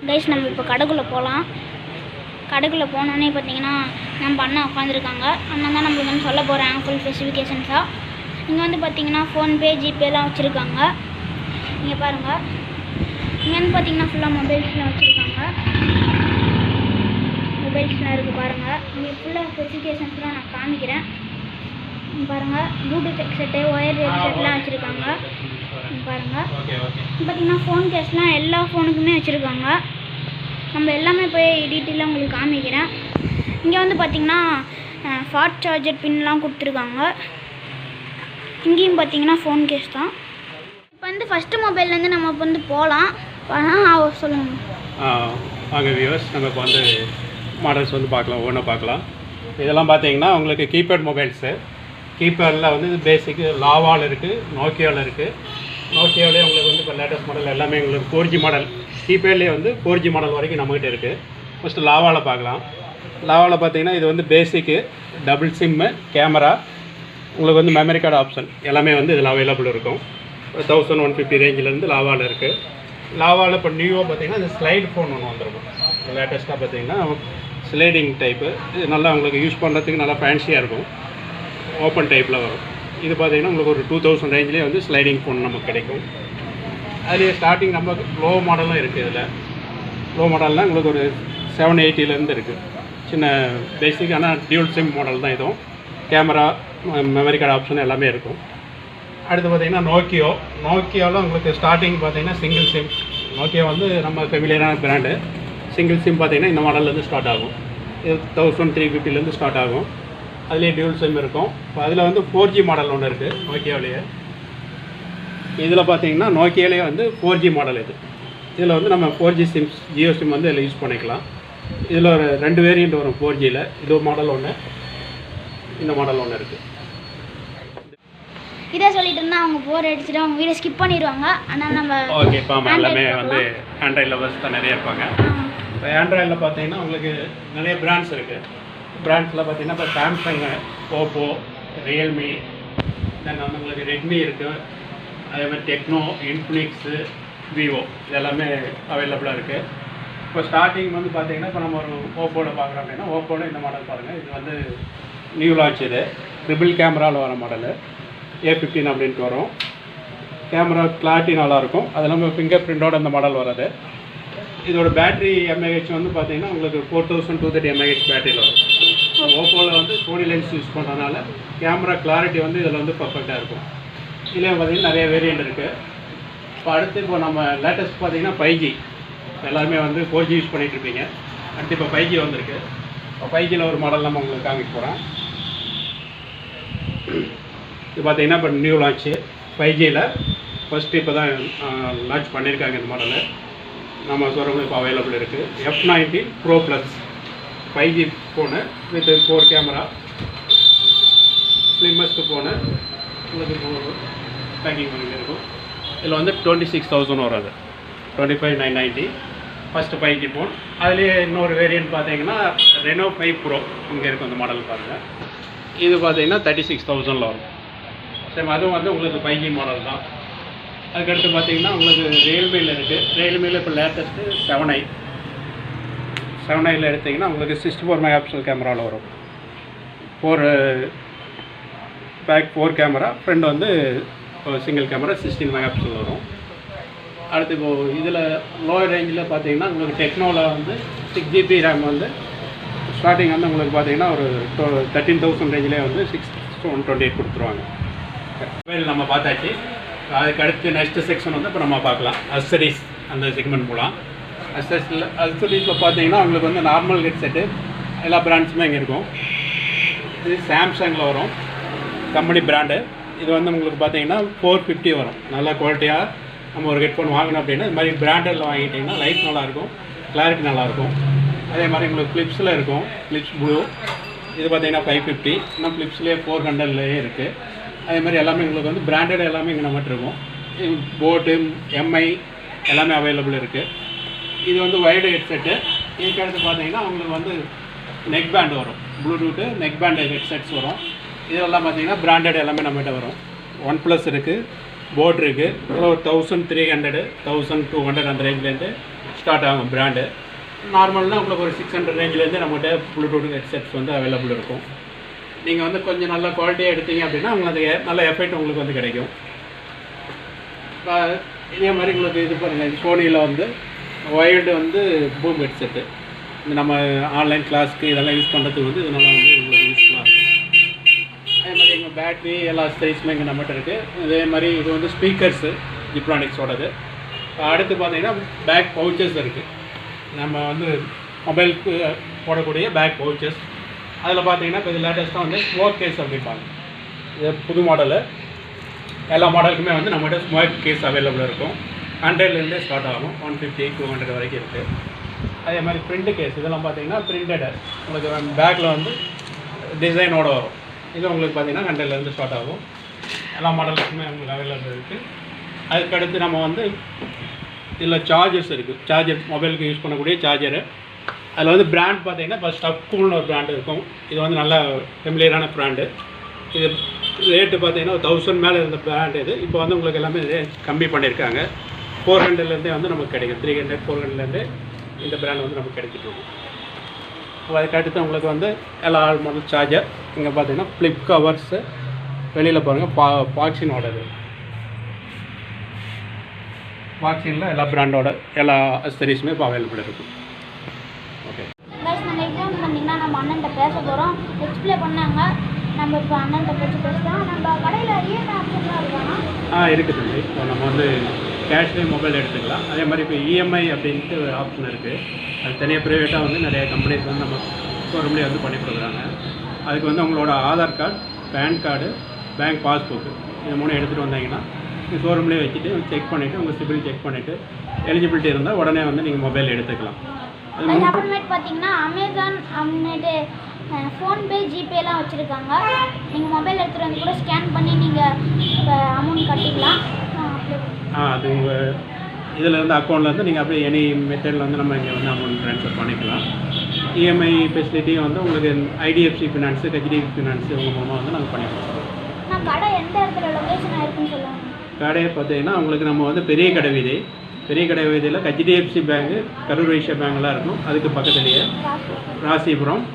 Guys நம்ம இப்போ கடைக்குள்ளே போகலாம். கடைக்குள்ளே போனோன்னே பார்த்தீங்கன்னா நம்ம அண்ணா உட்காந்துருக்காங்க. அண்ணன் தான் நம்மளுக்கு வந்து சொல்ல போகிறாங்க ஃபுல் ஸ்பெசிஃபிகேஷன்ஸாக. இங்கே வந்து பார்த்தீங்கன்னா ஃபோன்பே ஜிபேலாம் வச்சுருக்காங்க. இங்கே பாருங்கள், இங்கே வந்து பார்த்தீங்கன்னா ஃபுல்லாக மொபைல்ஸ்லாம் வச்சுருக்காங்க. மொபைல்ஸ்லாம் இருக்குது பாருங்கள். இங்கே ஃபுல்லாக ஸ்பெசிஃபிகேஷன்ஸ்லாம் நான் காமிக்கிறேன். பாருங்கள், ப்ளூடூத் ஹெட்செட்டு, ஒயர் ஹெட்செட்லாம் வச்சுருக்காங்க. பாருங்கள், பார்த்தீங்கன்னா ஃபோன் கேஸ்லாம் எல்லா ஃபோனுக்குமே வச்சுருக்காங்க. நம்ம எல்லாமே போய் டீட்டெயிலாக உங்களுக்கு காமிக்கிறேன். இங்கே வந்து பார்த்திங்கன்னா ஃபாஸ்ட் சார்ஜர் பின்லாம் கொடுத்துருக்காங்க. இங்கேயும் பார்த்தீங்கன்னா ஃபோன் கேஸ் தான். இப்போ வந்து ஃபஸ்ட்டு மொபைல்லேருந்து நம்ம இப்போ வந்து போகலாம். சொல்லுங்கள். வாங்க வியூவர்ஸ், நம்ம இப்போ வந்து மாடல்ஸ் வந்து பார்க்கலாம், ஒவ்வொன்றா பார்க்கலாம். இதெல்லாம் பார்த்தீங்கன்னா உங்களுக்கு கீபேட் மொபைல்ஸு. கீபேடில் வந்து இது பேசிக்கு லாவால் இருக்குது, நோக்கியாவில் இருக்குது. நோக்கியாவிலே உங்களுக்கு வந்து இப்போ லேட்டஸ்ட் மாடல் எல்லாமே உங்களுக்கு 4G மாடல். கீபேட்லேயே வந்து 4G மாடல் வரைக்கும் நம்மகிட்ட இருக்குது. ஃபஸ்ட்டு லாவாவில் பார்க்கலாம். லாவாவில் பார்த்தீங்கன்னா இது வந்து பேசிக்கு டபுள் சிம்மு, கேமரா, உங்களுக்கு வந்து மெமரி கார்டு ஆப்ஷன் எல்லாமே வந்து இதில் அவைலபிள் இருக்கும். 1150 ரேஞ்சிலேருந்து லாவாவில் இருக்குது. லாவாவில் இப்போ நியூவாக பார்த்தீங்கன்னா இந்த ஸ்லைடு ஃபோன் ஒன்று வந்துருக்கும். லேட்டஸ்ட்டாக பார்த்தீங்கன்னா ஸ்லைடிங் டைப்பு. இது நல்லா உங்களுக்கு யூஸ் பண்ணுறதுக்கு நல்லா ஃபேன்சியாக இருக்கும். ஓப்பன் டைப்பில் வரும். இது பார்த்தீங்கன்னா உங்களுக்கு ஒரு 2000 ரேஞ்சிலே வந்து ஸ்லைடிங் ஃபோன் நமக்கு கிடைக்கும். அதுலேயே ஸ்டார்டிங் நம்ம லோ மாடலும் இருக்குது. இதில் லோ மாடல்னால் உங்களுக்கு ஒரு 780 இருக்குது. சின்ன பேசிக்கான டியூல் சிம் மாடல் தான் இதுவும். கேமரா, மெமரி கார்டு ஆப்ஷன் எல்லாமே இருக்கும். அடுத்து பார்த்திங்கன்னா நோக்கியாவில் உங்களுக்கு ஸ்டார்டிங் பார்த்திங்கன்னா சிங்கிள் சிம். நோக்கியா வந்து நம்ம ஃபெமிலியரான பிராண்டு. சிங்கிள் சிம் பார்த்திங்கன்னா இந்த மாடல்லேருந்து ஸ்டார்ட் ஆகும். இது 1350 ஸ்டார்ட் ஆகும். அதுலேயே டியூல் சிம் இருக்கும். இப்போ அதில் வந்து 4G மாடல் ஒன்று இருக்குது நோக்கியாவிலேயே. இதில் பார்த்தீங்கன்னா நோக்கியாவிலேயே வந்து 4G மாடல் இது. இதில் வந்து நம்ம 4G சிம்ஸ், ஜியோ சிம் வந்து இதில் யூஸ் பண்ணிக்கலாம். இதில் ஒரு 2 வேரியண்ட் வரும் 4Gயில். இது மாடல் ஒன்று, இந்த மாடல் ஒன்று இருக்குது. இதே சொல்லிட்டு இருந்தால் அவங்க போர் அடிச்சுட்டு அவங்க வீடியோ ஸ்கிப் பண்ணிடுவாங்க. ஆனால் நம்ம ஓகே, இப்போ எல்லாமே வந்து ஆண்ட்ராய்டு லவர்ஸ் தான் நிறைய இருப்பாங்க. இப்போ ஆண்ட்ராய்டில் பார்த்தீங்கன்னா உங்களுக்கு நிறைய பிராண்ட்ஸ் இருக்குது. பிராண்ட்ஸில் பார்த்தீங்கன்னா இப்போ சாம்சங்கு, ஓப்போ, ரியல்மி, தென் வந்து உங்களுக்கு ரெட்மி இருக்குது. அதே மாதிரி டெக்னோ, இன்ஃபினிக்ஸு, விவோ இதெல்லாமே அவைலபிளாக இருக்குது. இப்போ ஸ்டார்டிங் வந்து பார்த்தீங்கன்னா இப்போ நம்ம ஒரு ஓப்போவில் பார்க்குறோம் அப்படின்னா ஓப்போவில் இந்த மாடல் பாருங்கள். இது வந்து நியூ லான்ச். இது ட்ரிபிள் கேமராவில் வர மாடலு. A15 அப்படின்ட்டு வரும். கேமரா கிளாரிட்டி நல்லாயிருக்கும். அது இல்லாமல் ஃபிங்கர் பிரிண்டோட இந்த மாடல் வராது. இதோட பேட்ரி எம்ஏஹெச் வந்து பார்த்தீங்கன்னா உங்களுக்கு 4230 mAh பேட்டரியில் வரும். ஓப்போவில் வந்து சோனி லென்ஸ் யூஸ் பண்ணுறதுனால கேமரா கிளாரிட்டி வந்து இதில் வந்து பர்ஃபெக்டாக இருக்கும். இதில் பார்த்தீங்கன்னா நிறைய வேரியண்ட் இருக்குது. இப்போ அடுத்து இப்போ நம்ம லேட்டஸ்ட் பார்த்தீங்கன்னா 5G. எல்லாருமே வந்து 4G யூஸ் பண்ணிகிட்ருப்பீங்க. அடுத்து இப்போ 5G வந்திருக்கு. இப்போ 5Gயில் ஒரு மாடல் நம்ம உங்களுக்கு காமிக்க போகிறேன். இது பார்த்தீங்கன்னா இப்போ நியூ லான்ச்சு 5Gயில் ஃபஸ்ட்டு இப்போ தான் லான்ச் பண்ணியிருக்காங்க. இந்த மாடலு நம்ம சொல்கிறவங்க இப்போ அவைலபிள் இருக்குது. F90 Pro Plus 5G phone with 4 camera, slimmest phone. உங்களுக்கு பேக்கிங் பண்ணிட்டு இருக்கும். இதில் வந்து 26,000 வராது, 25,990 ஃபஸ்ட்டு 5G ஃபோன். அதுலேயே இன்னொரு வேரியன்ட் பார்த்தீங்கன்னா Reno 5 Pro இங்கே இருக்கும். இந்த மாடல் பாருங்கள். இது பார்த்தீங்கன்னா 36,000 வரும். சேம் அதுவும் வந்து உங்களுக்கு 5G மாடல் தான். அதுக்கடுத்து பார்த்தீங்கன்னா உங்களுக்கு ரியல்மியில் இருக்குது. ரியல்மியில் இப்போ லேட்டஸ்ட்டு 7iயில் எடுத்திங்கன்னா உங்களுக்கு 64 MP கேமராவில் வரும். 4 கேமரா, ஃப்ரண்ட் வந்து சிங்கிள் கேமரா 16 MP வரும். அடுத்து இப்போது இதில் லோயர் ரேஞ்சில் பார்த்தீங்கன்னா உங்களுக்கு டெக்னோவில் வந்து 6GB ரேம் வந்து ஸ்டார்டிங் வந்து உங்களுக்கு பார்த்தீங்கன்னா ஒரு 13,000 ரேஞ்சிலே வந்து 6128 கொடுத்துருவாங்க. மொபைல் நம்ம பார்த்தாச்சு. அதுக்கு அடுத்து நெக்ஸ்ட் செக்ஷன் வந்து இப்போ நம்ம பார்க்கலாம் அக்சரிஸ். அந்த செக்மெண்ட் போகலாம். அக்சரிஸில் பார்த்தீங்கன்னா உங்களுக்கு வந்து நார்மல் ஹெட்செட்டு எல்லா பிராண்ட்ஸுமே இங்கே இருக்கும். இது சாம்சங்கில் வரும், கம்பெனி பிராண்டு. இது வந்து உங்களுக்கு பார்த்தீங்கன்னா 450 வரும். நல்ல குவாலிட்டியாக நம்ம ஒரு ஹெட்ஃபோன் வாங்கணும் அப்படின்னா இது மாதிரி பிராண்டடில் வாங்கிட்டிங்கன்னா லைட் நல்லாயிருக்கும், கிளாரிட்டி நல்லாயிருக்கும். அதே மாதிரி உங்களுக்கு ஃப்ளிப்ஸில் இருக்கும், ஃப்ளிப்ஸ் ப்ளூ. இது பார்த்தீங்கன்னா 550. இன்னும் ஃப்ளிப்ஸ்லேயே 400லேயே இருக்குது. அதே மாதிரி எல்லாமே உங்களுக்கு வந்து பிராண்டட் எல்லாமே இங்கே நம்மகிட்ட இருக்கும். போட்டு, எம்ஐ எல்லாமே அவைலபிள் இருக்குது. இது வந்து வைடு ஹெட்செட்டு. இதுக்கு அடுத்து பார்த்தீங்கன்னா உங்களுக்கு வந்து நெக் பேண்ட் வரும், ப்ளூடூத்து நெக் பேண்ட் ஹெட்செட்ஸ் வரும். இதெல்லாம் பார்த்தீங்கன்னா பிராண்டட் எல்லாமே நம்மகிட்ட வரும். OnePlus இருக்குது, போட் இருக்குது. இதில் ஒரு 1300 1200 அந்த ரேஞ்சிலேருந்து ஸ்டார்ட் ஆகும் பிராண்டு. நார்மல்னால் உங்களுக்கு ஒரு 600 ரேஞ்சிலேருந்து நம்மகிட்ட ப்ளூடூத் ஹெட்செட்ஸ் வந்து அவைலபிள் இருக்கும். நீங்கள் வந்து கொஞ்சம் நல்ல குவாலிட்டியாக எடுத்தீங்க அப்படின்னா உங்களுக்கு நல்ல எஃபெக்ட் உங்களுக்கு வந்து கிடைக்கும். இதே மாதிரி உங்களுக்கு இது பாருங்கள், சோனியில் வந்து ஒயர்டு வந்து பூம் ஹெட்செட்டு. இந்த நம்ம ஆன்லைன் கிளாஸ்க்கு இதெல்லாம் யூஸ் பண்ணுறதுக்கு வந்து இதனால் வந்து உங்களுக்கு யூஸ்ஃபுல்லாக இருக்கும். அதே மாதிரி எங்கள் பேட்ரி எல்லா சைஸுமே இங்கே நம்மகிட்ட இருக்குது. அதே மாதிரி இது வந்து ஸ்பீக்கர்ஸு ஜிப்ரானிக்ஸோடது. அடுத்து பார்த்தீங்கன்னா பேக் பவுச்சஸ் இருக்குது. நம்ம வந்து மொபைலுக்கு போடக்கூடிய பேக் பவுச்சஸ். அதில் பார்த்தீங்கன்னா இப்போ இது லேட்டஸ்ட்டாக வந்து ஸ்மோக் கேஸ் அப்படிம்பாங்க. இது புது மாடலு. எல்லா மாடலுக்குமே வந்து நம்மகிட்ட ஸ்மோக் கேஸ் அவைலபிள் இருக்கும். 100லேருந்தே ஸ்டார்ட் ஆகும். 150 200 வரைக்கும் இருக்குது. அதே மாதிரி பிரிண்ட் கேஸ் இதெல்லாம் பார்த்தீங்கன்னா பிரிண்டடு உங்களுக்கு பேக்கில் வந்து டிசைனோடு வரும். இது உங்களுக்கு பார்த்தீங்கன்னா 100லேருந்து ஸ்டார்ட் ஆகும். எல்லா மாடலுக்குமே உங்களுக்கு அவைலபிள் இருக்குது. அதுக்கடுத்து நம்ம வந்து இதில் சார்ஜர்ஸ் இருக்குது. சார்ஜர் மொபைலுக்கு யூஸ் பண்ணக்கூடிய சார்ஜரு. அதில் வந்து பிராண்ட் பார்த்தீங்கன்னா இப்போ ஸ்டப்கூல்னு ஒரு பிராண்டு இருக்கும். இது வந்து நல்ல ஃபெமிலியரான பிராண்டு. இது ரேட்டு பார்த்தீங்கன்னா 1000 மேலே இருந்த பிராண்டு. இது இப்போ வந்து உங்களுக்கு எல்லாமே கம்மி பண்ணியிருக்காங்க. 400லேருந்தே வந்து நமக்கு கிடைக்கும். 300 400லேருந்தே இந்த பிராண்ட் வந்து நமக்கு கிடைச்சிட்டு இருக்கும். அதுக்கடுத்து உங்களுக்கு வந்து எல்லா ஆல் மாடல் சார்ஜர். இங்கே பார்த்தீங்கன்னா ஃப்ளிப் கவர்ஸு வெளியில் பாருங்கள் பாக்ஸினோட இது. பாக்ஸினில் எல்லா பிராண்டோட எல்லா அக்சசரிஸுமே இப்போ அவைலபிள் இருக்குது. ஓகே கைஸ், நம்ம எக்ஸாம் பண்ணிங்கன்னா நம்ம அண்ணன்ட்ட பேச போகிறோம். எக்ஸ்பிளே பண்ணாங்க. நம்ம இப்போ அண்ணன்ட்ட பேசலாம். நம்ம கடையில் இஎம்ஐ ஆப்ஷன்லாம் இருக்கானா? இருக்குது தம்பி. இப்போ நம்ம வந்து கேஷ்லேயே மொபைல் எடுத்துக்கலாம். அதே மாதிரி இப்போ இஎம்ஐ அப்படின்ட்டு ஒரு ஆப்ஷன் இருக்குது. அது தனியாக ப்ரைவேட்டாக வந்து நிறைய கம்பெனிஸ் வந்து நம்ம ஷோரூம்லேயே வந்து பண்ணி கொடுக்குறாங்க. அதுக்கு வந்து உங்களோட Aadhaar card, PAN card, bank passbook இது 3 எடுத்துகிட்டு வந்தீங்கன்னா ஷோரூம்லேயே வச்சுட்டு செக் பண்ணிவிட்டு உங்கள் சிபில் செக் பண்ணிவிட்டு எலிஜிபிலிட்டி இருந்தால் உடனே வந்து நீங்கள் மொபைல் எடுத்துக்கலாம். அப்புறமேட்டு பார்த்தீங்கன்னா அமேசான் அப்புறமேட்டு ஃபோன்பே ஜிபேலாம் வச்சுருக்காங்க. நீங்கள் மொபைல் எடுத்துகிட்டு வந்து கூட ஸ்கேன் பண்ணி நீங்கள் அமௌண்ட் கட்டிக்கலாம். அது உங்கள் இதில் இருந்து அக்கௌண்ட்லேருந்து நீங்கள் அப்படியே எனி மெத்தடில் வந்து நம்ம இங்கே வந்து அமௌண்ட் ட்ரான்ஸ்ஃபர் பண்ணிக்கலாம். இஎம்ஐ ஃபெசிலிட்டியும் வந்து உங்களுக்கு ஐடிஎஃப்சி ஃபினான்ஸு, ஹெச்டிஎஃப்சி ஃபினான்ஸு இவங்க மூலமாக வந்து நாங்கள் பண்ணி கொடுக்குறோம். கடை எந்த இடத்துல லொக்கேஷன் இருக்குன்னு சொல்லுவாங்க. கடையை பார்த்தீங்கன்னா உங்களுக்கு நம்ம வந்து பெரிய கடை வீதி, பெரிய கடை வீதியில் ஹெச்டிஎஃப்சி பேங்கு, கரூர் வைஸ்யா பேங்க்லாம் இருக்கும். அதுக்கு பக்கத்துலேயே ராசிபுரம்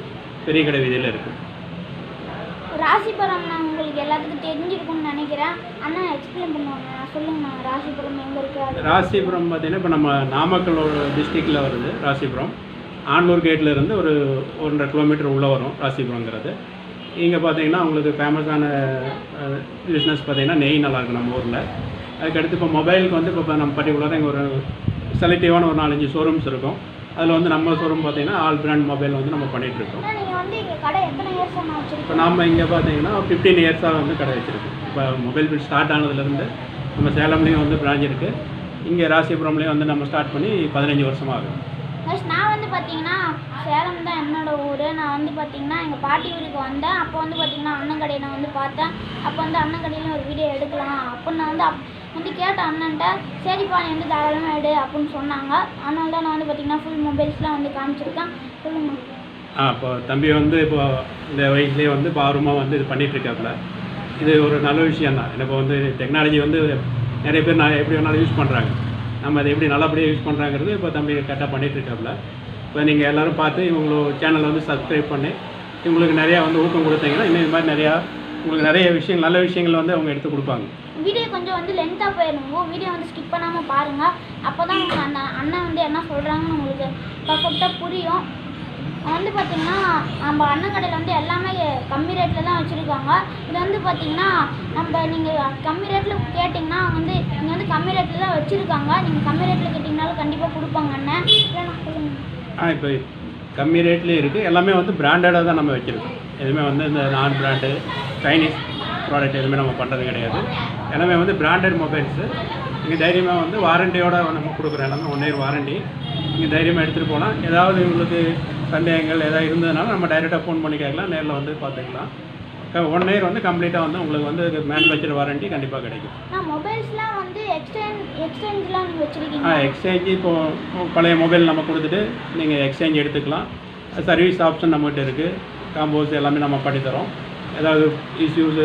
பெரிய கடை வீதியில் இருக்குது. ராசிபுரம் நான் உங்களுக்கு எல்லாத்துக்கும் தெரிஞ்சிருக்கும்னு நினைக்கிறேன். அண்ணா எக்ஸ்பிளைன் பண்ணுவாங்க. சொல்லுங்கண்ணா, ராசிபுரம் எங்கே இருக்குது? ராசிபுரம் பார்த்தீங்கன்னா இப்போ நம்ம நாமக்கல் டிஸ்ட்ரிக்டில் வருது. ராசிபுரம் ஆண்டூர் கேட்டில் இருந்து ஒரு 1.5 கிலோமீட்டர் உள்ளே வரும் ராசிபுரங்கிறது. இங்கே பார்த்தீங்கன்னா உங்களுக்கு ஃபேமஸான பிஸ்னஸ் பார்த்தீங்கன்னா நெய் நல்லாயிருக்கும் நம்ம ஊரில். அதுக்கடுத்து இப்போ மொபைலுக்கு வந்து இப்போ நம்ம பர்டிகுலராக இங்கே ஒரு செலக்டிவான ஒரு 4-5 ஷோரூம்ஸ் இருக்கும். அதில் வந்து நம்ம ஷோரூம் பார்த்தீங்கன்னா ஆல் பிராண்ட் மொபைல் வந்து நம்ம பண்ணிகிட்ருக்கோம். இப்போ நம்ம இங்கே பார்த்தீங்கன்னா 15 இயர்ஸாக வந்து கடை வச்சுருக்கோம். இப்போ மொபைல் பில் ஸ்டார்ட் ஆனதுலேருந்து நம்ம சேலம்லேயும் வந்து பிரான்ச் இருக்குது. இங்கே ராசிபுரம்லேயும் வந்து நம்ம ஸ்டார்ட் பண்ணி 15 வருஷமாக ஆகும். நான் வந்து பார்த்தீங்கன்னா சேலம் தான் என்னோடய ஊர். நான் வந்து பார்த்தீங்கன்னா எங்கள் பாட்டி ஊருக்கு வந்தேன். அப்போ வந்து பார்த்தீங்கன்னா அண்ணன் கடையை நான் வந்து பார்த்தேன். அப்போ வந்து அண்ணன் கடையில் ஒரு வீடியோ எடுக்கலாம் அப்போ நான் வந்து கேட்டேன் அண்ணன்ட்ட. சரிப்பா நீ வந்து தாராளமாக எடு அப்படின்னு சொன்னாங்க. அதனால தான் நான் வந்து பார்த்தீங்கன்னா ஃபுல் மொபைல்ஸ்லாம் வந்து காமிச்சிருக்கேன். சொல்லுங்க. இப்போ தம்பி வந்து இப்போ இந்த வயசுலேயே வந்து இப்போ ஆர்வமாக வந்து இது பண்ணிகிட்ருக்காப்புல. இது ஒரு நல்ல விஷயம் தான். இப்போ வந்து டெக்னாலஜி வந்து நிறைய பேர் எப்படி வேணாலும் யூஸ் பண்ணுறாங்க. நம்ம அதை எப்படி நல்லபடியாக யூஸ் பண்ணுறாங்கிறது இப்போ தம்பி கரெக்டாக பண்ணிகிட்ருக்காப்புல. இப்போ நீங்கள் எல்லோரும் பார்த்து இவங்களோட சேனலை வந்து சப்ஸ்கிரைப் பண்ணி இவங்களுக்கு நிறையா வந்து ஊக்கம் கொடுத்தீங்கன்னா இன்னும் இது மாதிரி நிறையா உங்களுக்கு நிறைய விஷயங்கள் நல்ல விஷயங்கள் வந்து அவங்க எடுத்து கொடுப்பாங்க. வீடியோ கொஞ்சம் வந்து லென்த்தாக போயிடும். வீடியோ வந்து ஸ்கிப் பண்ணாமல் பாருங்கள். அப்போ தான் உங்களுக்கு அந்த அண்ணன் வந்து என்ன சொல்கிறாங்கன்னு உங்களுக்கு பர்ஃபெக்டாக புரியும். வந்து பார்த்திங்கன்னா நம்ம அண்ணன் கடையில் வந்து எல்லாமே கம்மி ரேட்டில் தான் வச்சுருக்காங்க. இது வந்து பார்த்திங்கன்னா நீங்கள் கம்மி ரேட்டில் கேட்டிங்கன்னா வந்து இங்கே வந்து கம்மி ரேட்டில் தான் வச்சுருக்காங்க. நீங்கள் கம்மி ரேட்டில் கேட்டிங்கனாலும் கண்டிப்பாக கொடுப்பாங்க அண்ணன். இப்போ கம்மி ரேட்லேயே இருக்குது. எல்லாமே வந்து பிராண்டடாக தான் நம்ம வச்சுருக்கோம். எதுவுமே வந்து இந்த நான் பிராண்டு சைனீஸ் ப்ராடக்ட் எதுவுமே நம்ம பண்ணுறது கிடையாது. எல்லாமே வந்து பிராண்டட் மொபைல்ஸு. நீங்கள் தைரியமாக வந்து வாரண்டியோடு நம்ம கொடுக்குறோம். எல்லாமே 1 இயர் வாரண்டி. நீங்கள் தைரியமாக எடுத்துகிட்டு போகலாம். ஏதாவது உங்களுக்கு சந்தேகங்கள் எதாவது இருந்ததுனால நம்ம டைரெக்டாக ஃபோன் பண்ணி கேட்கலாம். நேரில் வந்து பார்த்துக்கலாம். 1 இயர் வந்து கம்ப்ளீட்டாக வந்து உங்களுக்கு வந்து மேனுஃபேக்சர் வாரண்டி கண்டிப்பாக கிடைக்கும். மொபைல்ஸ்லாம் வந்து எக்ஸ்சேஞ்ச்லாம் நீங்கள் வச்சுருக்கீங்க? எக்ஸ்சேஞ்சு இப்போது பழைய மொபைல் நம்ம கொடுத்துட்டு நீங்கள் எக்ஸ்சேஞ்ச் எடுத்துக்கலாம். சர்வீஸ் ஆப்ஷன் நம்மகிட்ட இருக்குது. காம்போஸ் எல்லாமே நம்ம பண்ணித்தரோம். ஏதாவது இஷ்யூஸு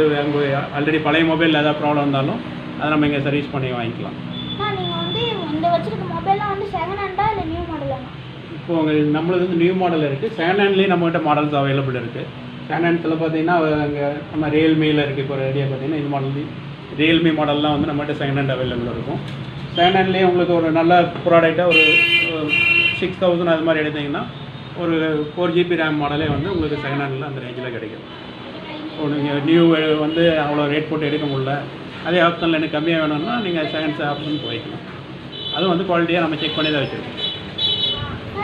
ஆல்ரெடி பழைய மொபைலில் ஏதாவது ப்ராப்ளம் இருந்தாலும் அதை நம்ம இங்கே சர்வீஸ் பண்ணி வாங்கிக்கலாம். நீங்கள் வந்து இந்த வச்சுருக்க மொபைல்லாம் வந்து செகண்ட் ஹேண்டா இல்லை நியூ மாடலாண்ணா? இப்போ உங்களுக்கு நம்மளது வந்து நியூ மாடல் இருக்குது, செகண்ட் ஹேண்ட்லேயும் நம்மகிட்ட மாடல்ஸ் அவைலபிள் இருக்குது. செகண்ட் ஹேண்ட்ஸில் பார்த்தீங்கன்னா அங்கே நம்ம ரியல்மியில் இருக்குது. இப்போ ரெடியாக பார்த்தீங்கன்னா இந்த மாடல் ரியல்மி மாடல்லாம் வந்து நம்மகிட்ட செகண்ட் ஹேண்ட் அவைலபிள் இருக்கும். செகண்ட் ஹேண்ட்லேயே உங்களுக்கு ஒரு நல்ல ப்ராடக்டாக ஒரு 6000 அது மாதிரி எடுத்திங்கன்னா ஒரு 4 GB ரேம் மாடலே வந்து உங்களுக்கு செகண்ட் ஹேண்டில் அந்த ரேஞ்சில் கிடைக்கும். நீங்கள் நியூ வந்து அவ்வளோ ரேட் போட்டு எடுக்க முடியல, அதே ஆப்ஷனில் எனக்கு கம்மியாக வேணும்னா நீங்கள் செகண்ட்ஸ் ஆப்ஷன் போய்க்கலாம். அதுவும் வந்து குவாலிட்டியாக நம்ம செக் பண்ணி தான் வச்சுருக்கோம்.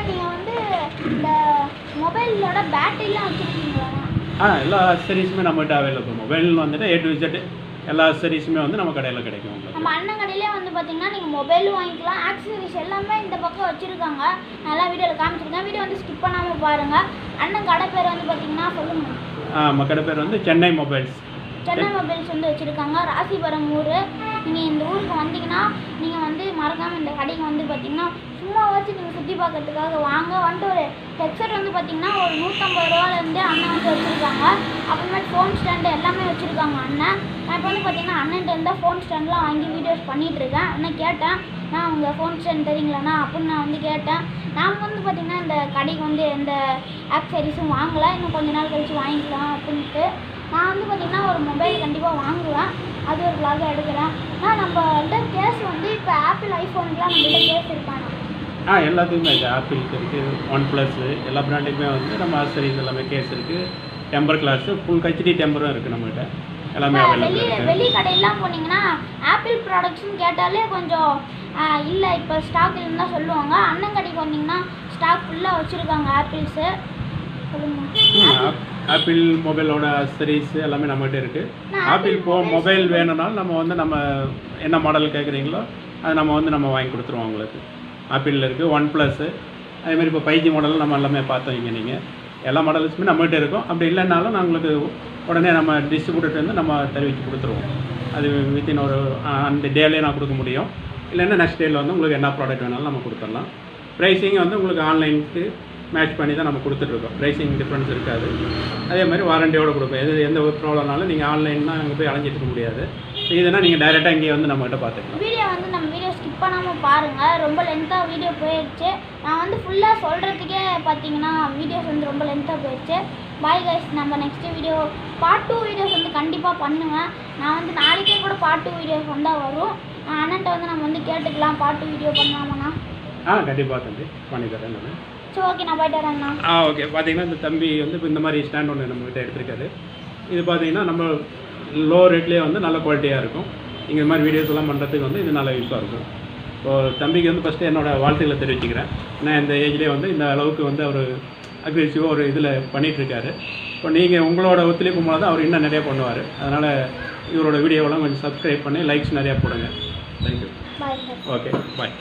நீங்கள் வந்து இந்த மொபைலோட பேட்டரிலாம் வச்சுருக்கீங்களா? எல்லா அக்சரிஸுமே நம்மகிட்ட அவைலபிள். மொபைல் வந்துட்டு A to Z எல்லா அக்சரிஸுமே வந்து நம்ம கடையில் கிடைக்கும். நம்ம அண்ணன் கடையிலே வந்து பார்த்தீங்கன்னா நீங்கள் மொபைலும் வாங்கிக்கலாம், ஆக்சசரிஸ் எல்லாமே இந்த பக்கம் வச்சுருக்காங்க. நல்லா வீடியோவில் காமிச்சிருக்கேன், வீடியோ வந்து ஸ்கிப் பண்ணாமல் பாருங்கள். அண்ணன் கடை பேர் வந்து பார்த்தீங்கன்னா சொல்லுங்கள். நம்ம கடை பேர் வந்து சென்னை மொபைல்ஸ். சென்னை மொபைல்ஸ் வந்து வச்சுருக்காங்க, ராசிபுரம் ஊர். நீங்கள் இந்த ஊருக்கு வந்தீங்கன்னா நீங்கள் வந்து மறக்காமல் இந்த கடைக்கு வந்து பார்த்தீங்கன்னா சும்மா வச்சு நீங்கள் சுற்றி பார்க்கறதுக்காக வாங்க. வந்துட்டு ஒரு ஹெட்செட் வந்து பார்த்தீங்கன்னா ஒரு 150 ரூபாலேருந்து அண்ணன் வந்து வச்சுருக்காங்க. அப்புறமேட்டு ஃபோன் ஸ்டாண்டு எல்லாமே வச்சுருக்காங்க அண்ணன். நான் இப்போ வந்து பார்த்தீங்கன்னா அண்ணன்ட்ட இருந்தால் ஃபோன் ஸ்டாண்ட்லாம் வாங்கி வீடியோஸ் பண்ணிகிட்ருக்கேன். அண்ணன் கேட்டேன், நான் உங்கள் ஃபோன் ஸ்டாண்ட் தெரியுங்களாண்ணா அப்படின்னு நான் வந்து கேட்டேன். நான் வந்து பார்த்தீங்கன்னா இந்த கடைக்கு வந்து எந்த ஆக்சரிஸும் வாங்கலை, இன்னும் கொஞ்ச நாள் கழித்து வாங்கிக்கலாம் அப்படின்ட்டு. நான் வந்து பார்த்திங்கன்னா ஒரு மொபைல் கண்டிப்பாக வாங்குவேன், அது ஒரு vlog எடுக்கிறேன். ஆனால் நம்மள்ட்ட கேஸ் வந்து இப்போ ஆப்பிள் ஐஃபோனுக்குலாம் நம்மள்ட்ட கேஸ் இருக்காண்ணா? எல்லாத்துக்குமே இருக்குது. ஆப்பிளுக்கு இருக்குது, OnePlus எல்லா பிராண்டுக்குமே வந்து நம்ம ஆக்சரிஸ் எல்லாமே கேஸ் இருக்குது. டெம்பர் கிளாஸு ஃபுல் HD டெம்பரும் இருக்குது நம்மகிட்ட. எல்லாமே அவைலபிள். வெளி கடையெல்லாம் போனீங்கன்னா ஆப்பிள் ப்ராடக்ட்ஸ்னு கேட்டாலே கொஞ்சம் இல்லை இப்போ ஸ்டாக் இல்லைன்னு தான் சொல்லுவாங்க. அண்ணன் கடைக்கு வந்தீங்கன்னா ஸ்டாக் ஃபுல்லாக வச்சுருக்காங்க ஆப்பிள்ஸு. சொல்லுங்கள். ஆப்பிள் மொபைலோட அக்சரிஸ் எல்லாமே நம்மகிட்ட இருக்குது. ஆப்பிள் மொபைல் வேணும்னாலும் நம்ம வந்து நம்ம என்ன மாடல் கேட்குறீங்களோ அதை நம்ம வாங்கி கொடுத்துருவோம் உங்களுக்கு. ஆப்பிளில் இருக்குது, OnePlus அதேமாதிரி இப்போ 5G மாடல் நம்ம எல்லாமே பார்த்தோம். நீங்கள் எல்லா மாடல்ஸுமே நம்மகிட்ட இருக்கும். அப்படி இல்லைன்னாலும் நான் உங்களுக்கு உடனே நம்ம டிஸ்ட்ரிபியூட்டர் வந்து நம்ம தெரிவித்து கொடுத்துருவோம். அது வித்தின் ஒரு அந்த டேலேயே நான் கொடுக்க முடியும். இல்லைன்னா நெக்ஸ்ட் டேயில் வந்து உங்களுக்கு என்ன ப்ராடக்ட் வேணாலும் நம்ம கொடுத்துடலாம். ப்ரைஸிங் வந்து உங்களுக்கு ஆன்லைனுக்கு மேட்ச் பண்ணி தான் நம்ம கொடுத்துட்ருக்கோம். ப்ரைஸிங் டிஃப்ரென்ஸ் இருக்காது. அதே மாதிரி வாரண்டியோடு கொடுப்போம். எந்த ஒரு ப்ராப்ளம்னாலும் நீங்கள் ஆன்லைன்னா அங்கே போய் அலைஞ்சிட்டு இருக்க முடியாது. இதுனா நீங்கள் டைரெக்டாக இங்கே வந்து நம்மகிட்ட பார்த்துக்கலாம். வீடியோ வந்து நம்ம வீடியோ ஸ்கிப் பண்ணாமல் பாருங்கள், ரொம்ப லென்த்தாக வீடியோ போயிடுச்சு. நான் வந்து ஃபுல்லாக சொல்கிறதுக்கே பார்த்தீங்கன்னா வீடியோஸ் வந்து ரொம்ப லென்த்தாக போயிடுச்சு. பாய் கைஸ், நம்ம நெக்ஸ்ட் வீடியோ பார்ட் 2 வீடியோஸ் வந்து கண்டிப்பாக பண்ணுவேன். நான் வந்து நாளைக்கே கூட பார்ட் 2 வீடியோஸ் வந்தால் வரும். அண்ணன்ட்ட வந்து நம்ம வந்து கேட்டுக்கலாம் பார்ட் 2 வீடியோ பண்ணலாமாண்ணா? கண்டிப்பாக தம்பி பண்ணி தரேன் நான். சரி, ஓகே, நான் போய்ட்டு வரேண்ணா. ஓகே. பார்த்தீங்கன்னா இந்த தம்பி வந்து இப்போ இந்த மாதிரி ஸ்டாண்ட் ஒன்று நம்மகிட்ட எடுத்துருக்காரு. இது பார்த்தீங்கன்னா நம்ம லோ ரேட்லேயே வந்து நல்ல குவாலிட்டியாக இருக்கும். நீங்கள் இந்த மாதிரி வீடியோஸ் எல்லாம் பண்ணுறதுக்கு வந்து இது நல்ல யூஸாக இருக்கும். இப்போது தம்பிக்கு வந்து ஃபஸ்ட்டு என்னோடய வாழ்த்துக்களை தெரிவிச்சுக்கிறேன். ஏன்னா இந்த ஏஜ்லேயே வந்து இந்த அளவுக்கு வந்து அவர் அக்ரெசிவாக ஒரு இதில் பண்ணிகிட்ருக்காரு. இப்போ நீங்கள் உங்களோட ஒத்துழைப்பு மூலம் தான் அவர் இன்னும் நிறையா பண்ணுவார். அதனால் இவரோட வீடியோவெல்லாம் கொஞ்சம் சப்ஸ்கிரைப் பண்ணி லைக்ஸ் நிறையா போடுங்க. தேங்க்யூ. பாய். ஓகே, பாய்.